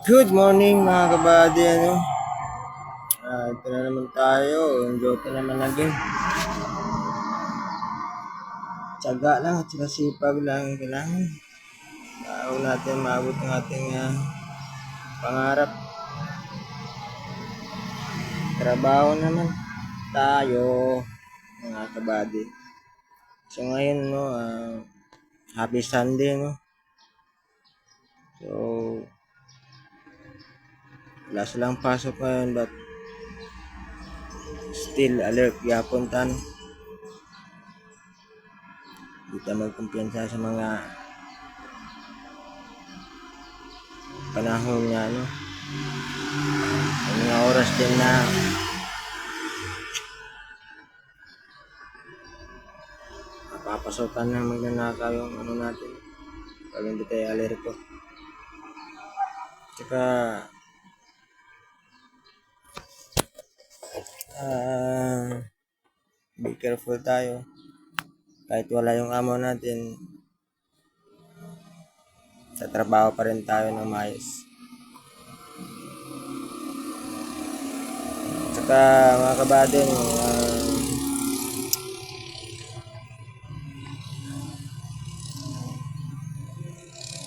Good morning mga kabady, ano? Ito na naman tayo, enjoy na naman again. Tiyaga lang at saka sipag lang ang kailangan. Bago natin maabot ang ating pangarap. Trabaho naman tayo mga kabady. So ngayon, no, happy Sunday, no? So, wala silang pasok ngayon but still alert yapon tan. Hindi tayo magkumpiyansa sa mga panahon niya, no? May mga oras din na papasokan na magnanakaw yung ano natin pag hindi tayo alerto. Tsaka be careful tayo kahit wala yung amo natin, sa trabaho pa rin tayo ng maayos. Tsaka mga kabady,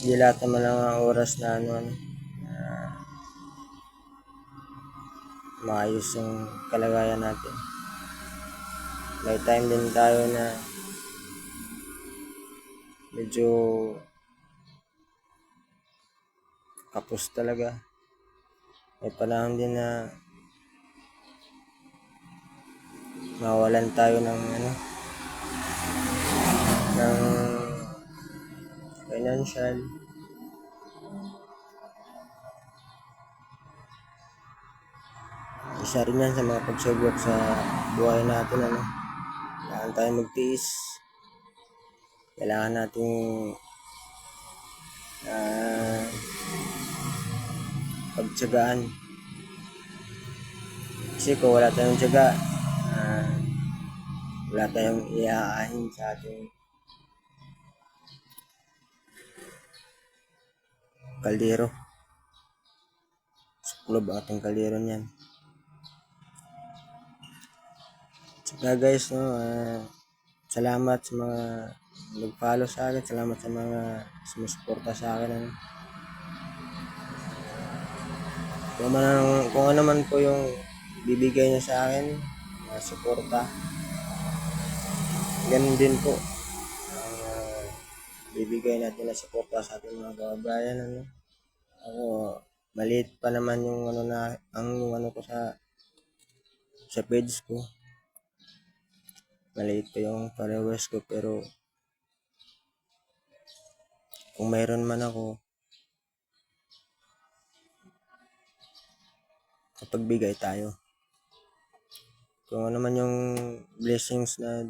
hindi lahat naman ng oras na maayos yung kalagayan natin. May time din tayo na medyo kapos talaga. May panahon din na mawalan tayo ng ng financial. Isa rin yan sa mga pagsubok sa buhay natin, kailangan tayo magtiis. Kailangan natin pagtsagaan. Kasi kung wala tayong tsaga, wala tayong iaahin sa ating kaldero. Sukulob ang ating kaldero niyan. Tsaka guys, salamat sa mga nag-follow sa akin. Salamat sa mga sumusuporta sa akin. Kung ano man po yung bibigay niya sa akin, suporta, ganun din po bibigay natin na suporta sa ating mga kababayan. Ako, maliit pa naman yung ano ko sa page ko. Maliit pa yung followers ko, pero kung mayroon man ako, kapagbigay tayo. Kung ano man yung blessings na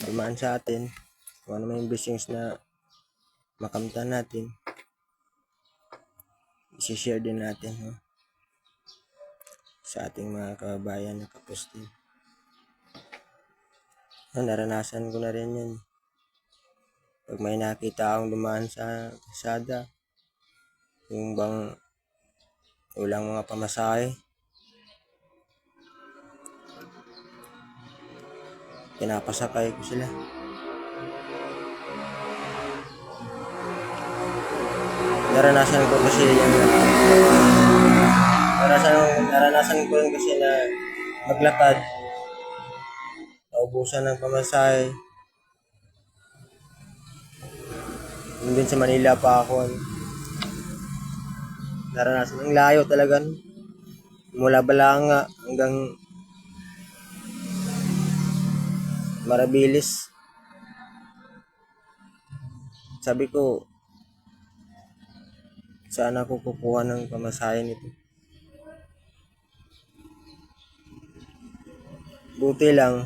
dumaan sa atin, kung ano man yung blessings na makamtan natin, isi-share din natin sa ating mga kababayan na kapos din. Naranasan ko na rin yan. Pag may nakita akong dumaan sa kalsada, yung bang walang mga pamasahe, pinapasakay ko sila. Naranasan ko kasi na maglakad, naubusan ng pamasahe. Yung din sa Manila pa ako, naranasan. Ang layo talaga, mula Balanga hanggang Marabilis. Sabi ko, saan ako kukuha ng pamasahe nito? Buti lang,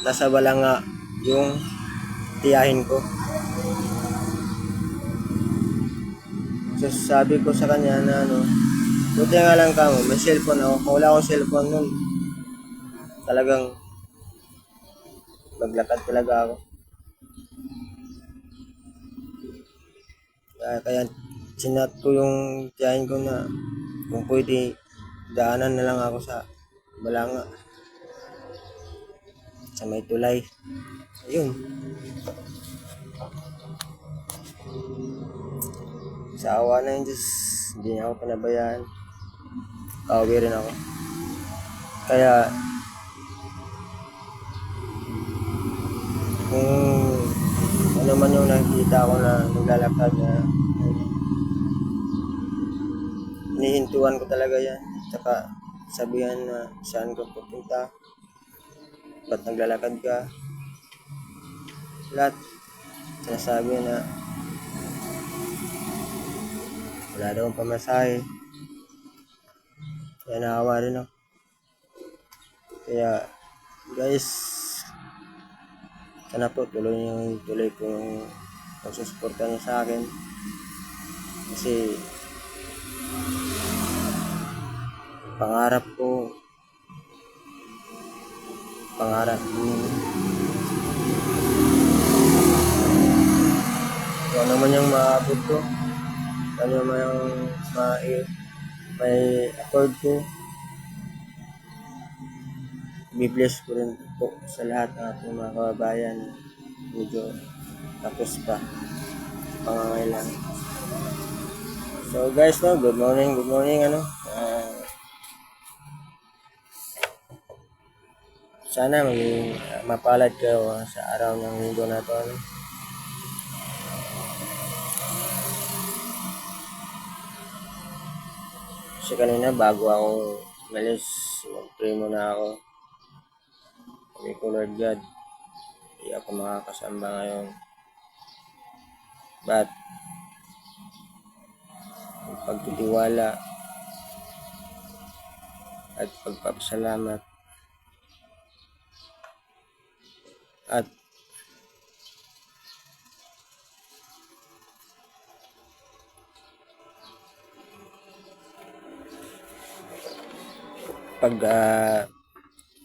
nasa Balanga yung tiyahin ko. So sabi ko sa kanya na buti nga lang kamo, may cellphone ako. Kung wala akong cellphone nun, talagang maglakad talaga ako. Kaya sinat ko yung tiyahin ko na kung pwede, daanan na lang ako sa Balanga. Sa may tulay. Ayun. Sa awa na yun, Diyos, hindi niya ako pinabayaan. Kauwi rin ako. Kaya, kung ano man yung nakikita ko na naglalakad na hinihintuan ko talaga yan. Tsaka sabihan na saan ko pupunta, ba't naglalakad ka. Lahat sinasabi na wala daw akong pamasahe. Kaya naawa rin ako. Kaya guys, sana po tuloy po yung pagsusuporta niyo sa akin. Kasi pangarap ko, pangarap kung ano man yung maabot ko, ano man yung may afford ko, i-bless ko rin po sa lahat ng ating mga kababayan na medyo tapos pa pangangailangan. So guys, no, good morning, sana maging mapalad kayo sa araw ng linggo na to. Kasi kanina bago ako umalis, mag-pray muna ako. Sabi ko, Lord God, hindi ako makakasamba ngayon. But pagtitiwala at pagpapasalamat at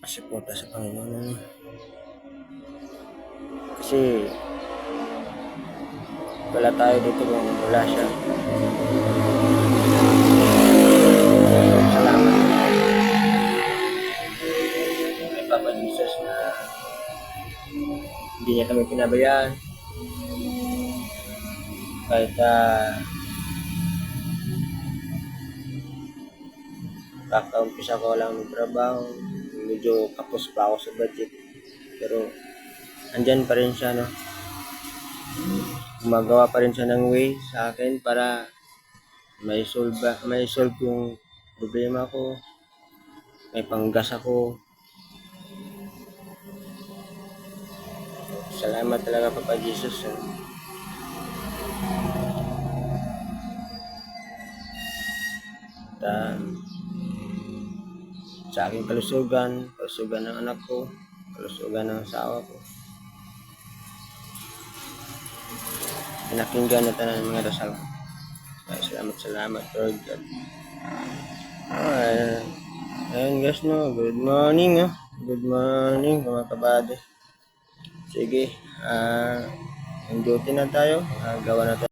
suporta sa Panginoon. Kasi wala tayo dito kung wala siya. Salamat kay Papa Jesus na hindi niya kami pinabayaan. Kahit kakaumpisa ko lang ng trabaho, medyo kapos pa ako sa budget, pero andyan pa rin siya, no? Gumagawa pa rin siya ng way sa akin para may solve yung problema ko, may panggas ako. Salamat talaga, Papa Jesus. At sa aking kalusugan ng anak ko, kalusugan ng asawa ko, pinakinggan na tanan ng mga dasal. Salamat Lord God. Ayun guys, no, good morning mga kabady. Sige, ang duty na tayo, gawa na tayo.